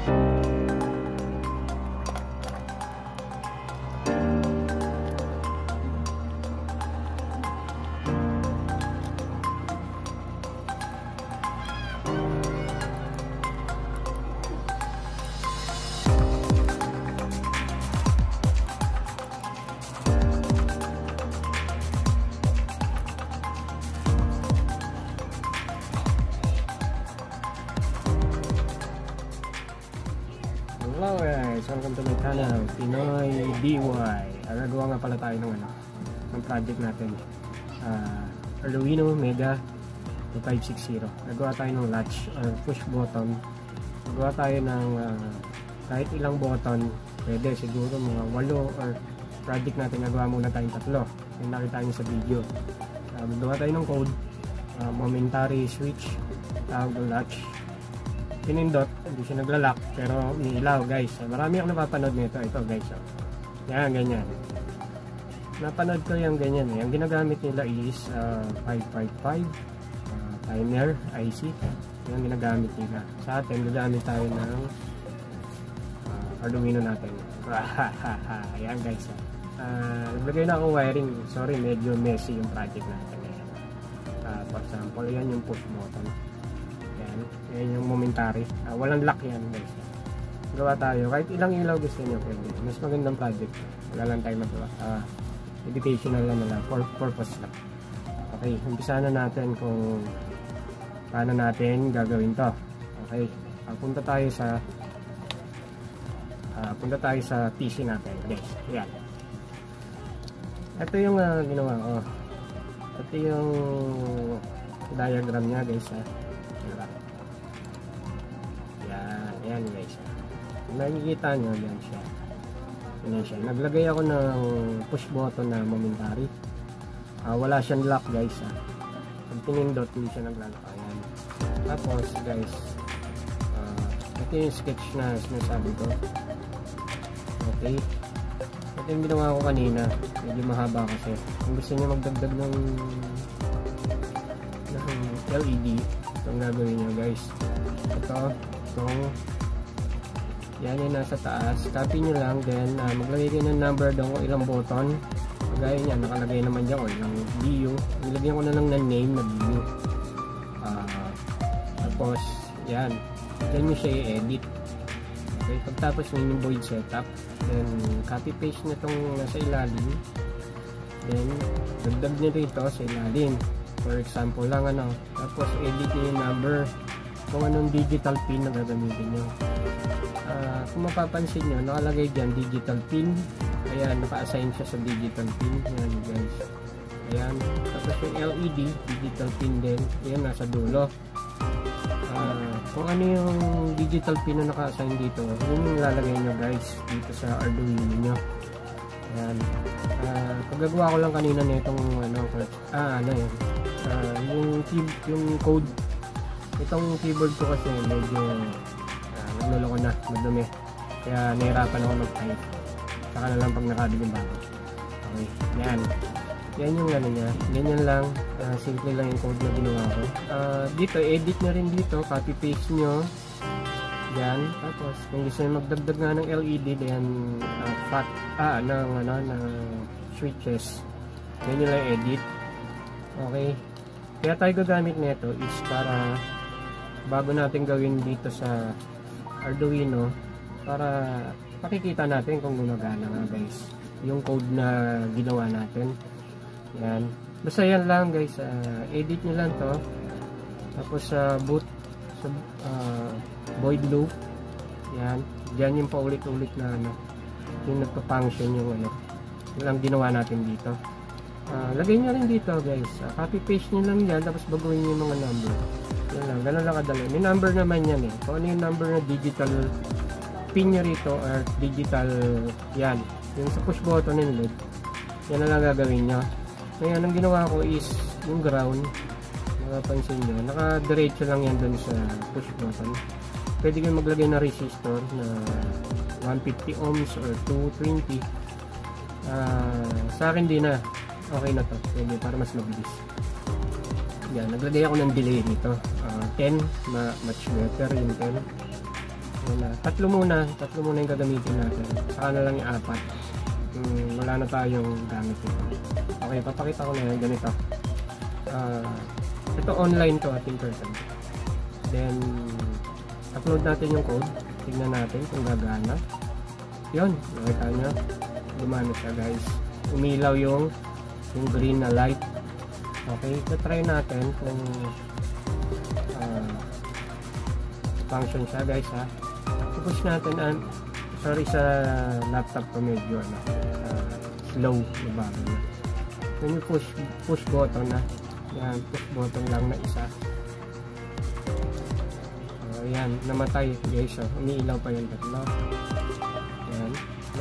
Hello guys, welcome to my channel, Pinoy DIY. Nagawa nga pala tayo ng project natin, Arduino Mega 2560. Nagawa tayo ng latch or push button. Nagawa tayo ng kahit ilang button, pwede siguro mga 8 or project natin nagawa muna tayong 3. Yung nakita nyo sa video. Nagawa tayo ng code, momentary switch, tawag ng latch. Pinindot, hindi siya naglalak pero umiilaw guys. Marami akong napapanood nito. Ito guys, yan, ganyan. Napanood ko yung ganyan. Ang ginagamit nila is 555 timer IC. Yung ginagamit nila. Sa atin, gagamit tayo ng Arduino natin. Ayan guys. Naglagay na akong wiring. Sorry, medyo messy yung project natin. For example, yan yung push button. Yan yung momentary. Walang lock yan guys. Gawa tayo. Kahit ilang ilaw gusto nyo pwede. Mas magandang project. Wala lang tayo magawa. Educational lang nila. For purpose lang. Okay. Umpisa na natin kung paano natin gagawin to. Okay. Punta tayo sa PC natin guys. Yan. Ito yung ginawa ko. Ito yung diagram nya guys. Yan guys. Nakikita nyo yan siya. Yan siya. Naglagay ako ng push button na momentary. Wala siyang lock guys. Pag pinindot hindi siya naglalak. Ayan. Tapos guys, ito yung sketch na sinasabi ko. Okay. Ito yung ginawa ko kanina. Medyo mahaba kasi. Kung gusto nyo magdagdag ng LED, itong gagawin nyo guys. Itong yan yung nasa taas, copy nyo lang, then maglagay kayo ng number doon kung ilang button. Kagaya niya, nakalagay naman dyan o ilang BU. Nilagyan ko na lang ng name na BU. Tapos yan, dyan nyo siya i-edit. Okay, pagtapos nyo yung void setup, then copy paste nyo itong nasa ilalim, then dagdag nyo rito sa ilalim. For example lang tapos edit nyo yung number kung anong digital pin na gagamitin nyo. Kung mapapansin nyo, nakalagay dyan digital pin. Ayan, naka-assign siya sa digital pin. Ayan guys. Ayan. Tapos yung LED, digital pin din. Ayan, nasa dulo. Kung ano yung digital pin na naka-assign dito, yun yung lalagay nyo guys dito sa Arduino nyo. Ayan. Pagagawa ko lang kanina na itong yung code. Itong keyboard ko kasi medyo nagluloko na, madumi. Kaya nahirapan ako mag-type. Saka na lang pag nakabili bago. Okay, yan. Yan yung niya. Ganyan lang. Simple lang yung code na ginawa ko. Dito, edit nyo rin dito. Copy paste nyo. Yan. Tapos, kung gusto nyo magdagdag nga ng LED, then ng switches. Yan yung lang edit. Okay. Kaya tayo gagamit nito is para bago natin gawin dito sa Arduino, para makikita natin kung gumagana nga guys yung code na ginawa natin. Yan. Basta yan lang guys. Edit nyo lang to. Tapos sa void loop. Yan. Diyan yung paulit-ulit na yung nagpa-function yung yun lang ginawa natin dito. Lagay nyo rin dito guys. Copy paste nyo lang yan. Tapos baguhin nyo yung mga number. Yan lang. Ganun lang kadali. May number naman yan eh. Kung ano yung number na digital pin nyo rito or digital yan. Yung sa push button and LED. Yan na lang gagawin nyo. Ngayon ang ginawa ko is yung ground. Nakapansin nyo. Naka-diretso lang yan dun sa push button. Pwede kayo maglagay na resistor na 150 ohms or 220. Sa akin din na okay na to. Pwede para mas mabilis. Yan, naglagay ako ng delay dito. 10, much better yung 10. Yan na. Tatlo muna yung gagamitin natin. Saka na lang yung 4. Wala na tayong gamit ito. Okay, papakita ko na yan. Ganito. Ito online to ating person. Then, upload natin yung code. Tignan natin kung gagana. Yun, nakita nyo. Gumana siya guys. Umilaw yung green na light. Okay, try natin kung function siya guys ha. Push natin sorry sa laptop ko medyo slow diba? When you push button na yan, push button lang na isa. Yan, namatay guys. Umiilaw pa yung tatlo. Yan,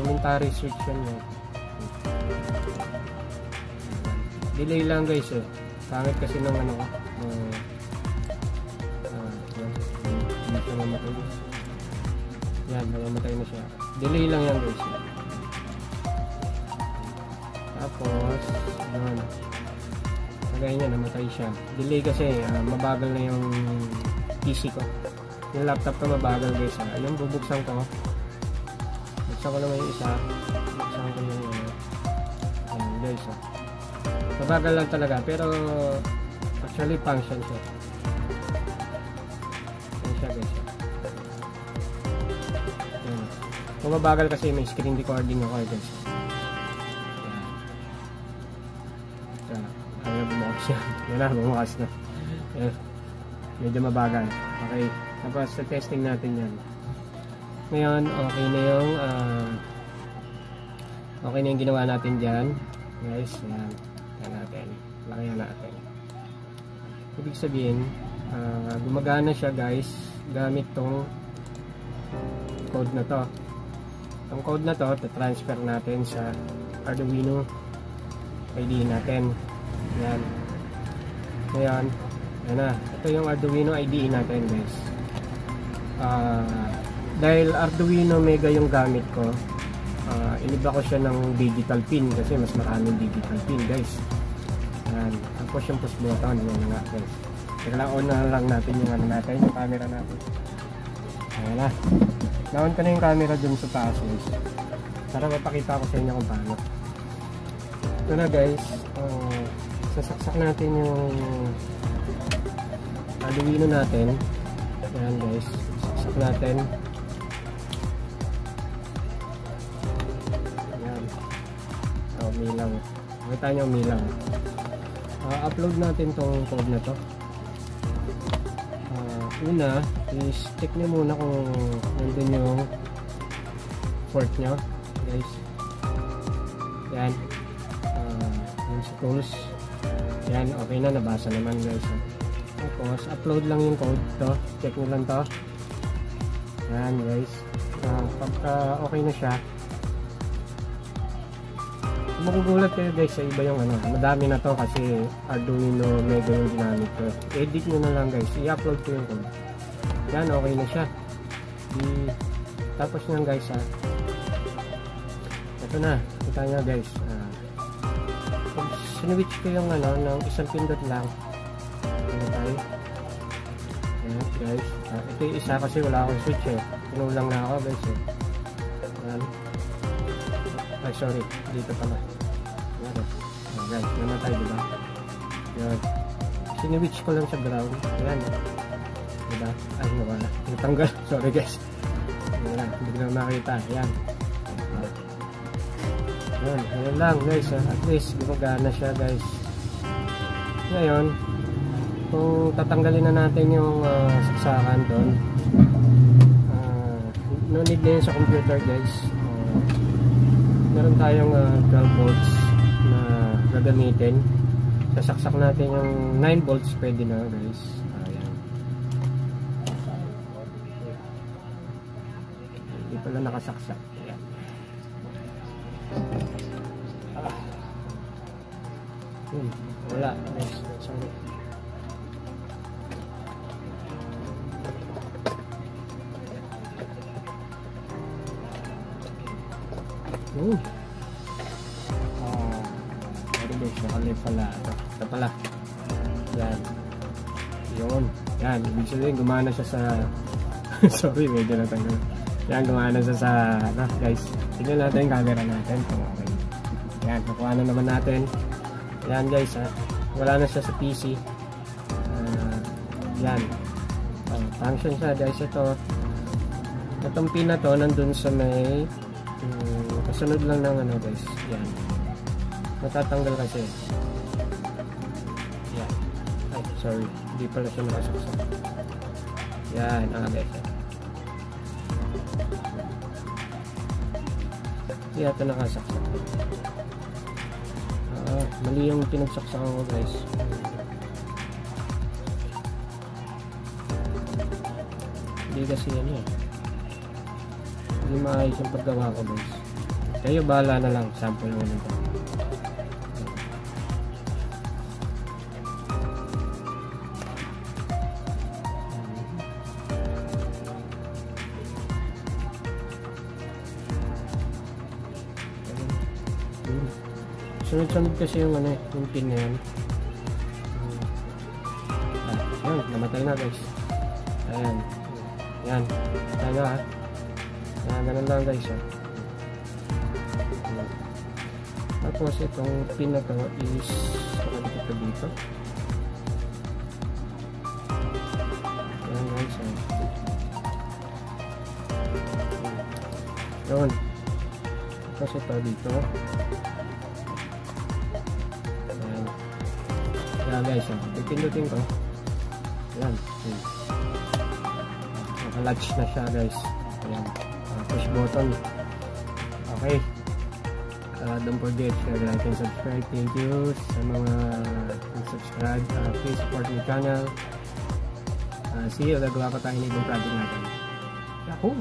momentary switch yan. Delay lang guys eh. Pangit kasi nung ano ko. Hindi siya mamatay. Yan, namamatay na siya. Delay lang yan guys. Tapos, yun. Kagaya niya, namatay siya. Delay kasi, mabagal na yung PC ko. Yung laptop ko mabagal guys. Ayun, bubuksan ko. Buksan ko naman yung isa. Buksan ko yung ayun guys. Mabagal lang talaga. Pero, actually, function siya. Ayun siya guys. Ayun. Kung mabagal kasi may screen recording ako guys. Ayan. Ayun, bumukas siya. Yan na, bumukas na. Ayan. Medyo mabagal. Okay. Tapos, sa testing natin yan. Ngayon, okay na yung ginawa natin dyan. Guys, yan. Yan natin. Lakayan natin. Ibig sabihin, gumagana siya guys gamit tong code na to. Itong code na to, transfer natin sa Arduino ID natin. Yan. Ngayon, yan na. Ito yung Arduino ID natin guys. Dahil Arduino Mega yung gamit ko, iniba ko siya ng digital pin kasi mas maraming digital pin guys. Yan. Tapos yung push button. Yan nga guys. Teka lang, on na lang natin yung ano natin, yung camera natin. Ayan na. Na-on ko na yung camera dun sa taas guys. Para mapakita ko sa inyo kung paano. Ito na guys. Sasaksak natin yung Arduino natin. Ayan guys. Sasaksak natin. Ayan. Umilaw. Makita nyo umilaw. Upload natin tong code na to. Una is check nyo muna kung nandun yung port nyo guys. Yan. Yung schools. Yan, okay na, nabasa naman guys. Tapos upload lang yung code to. Check nyo lang to. Yan guys. Pagka okay na siya, magugulat kayo guys sa iba yung ano, madami na to kasi Arduino Mega yung ginamit ko. Edit nyo na lang guys, i-upload ko yung code. Yan, okay na siya. Tapos nyan guys ito na, kita nyo guys. Pag sinwitch ko yung ano, ng isang pindot lang. Ano tayo? Yan guys. Ito yung isa kasi wala akong switch eh. Pinulang na ako guys eh. Yan. Ay sorry, dito pala. Yan. Guys, namatay diba? Yan. Sinwitch ko lang sa ground. Yan. Diba? Ay nawala. Natanggal. Sorry guys. Yan. Hindi ko na makita. Yan. Yan. Yan lang guys. At least gumagana siya guys. Ngayon, kung tatanggalin na natin yung saksakan doon, no need na yun sa computer guys. Meron tayong 12 volts na gagamitin. Sasaksak natin yung 9 volts, pwede na guys. Ayan. Hindi pala nakasaksak. Ayan. Wala guys. Sorry. Sorry guys, nakalip pala. Ito pala. Yan. Yun. Yan. Ibig sabihin, gumana siya sa Sorry, medyo natanggal. Yan, gumana sa ano, guys. Tignan natin yung camera natin. Okay. Yan, nakuha na naman natin. Yan guys, ha. Wala na siya sa PC. Yan. Function siya guys. Itong pin na to, nandun sa may kasunod lang ng ano guys. Yan. Matatanggal kasi. Yan. Ay, sorry. Hindi pala siya nakasaksak. Yan, guys. Hindi ito nakasaksak. Mali yung pinagsaksakan ko guys. Hindi kasi yan eh. Hindi maayos yung paggawa ko guys. Kayo bahala na lang. Sample lang nito. Sunod-sunod kasi yung ano, yung pin na yan. Ayan, namatay na guys. Ayan. Yan. Tayo ha. Ayan, ganun lang guys. Tapos itong pin na to is ito dito. Ayan guys. Yun. Tapos ito dito. Ayan guys, pipindutin ko. Ayan. Naka-latch na siya guys. Ayan. Push button. Okay. Don't forget, share, like, and subscribe. Thank you sa mga subscribe. Please support my channel. See you. Gagawa pa tayo ng ibang project natin. Yahoo!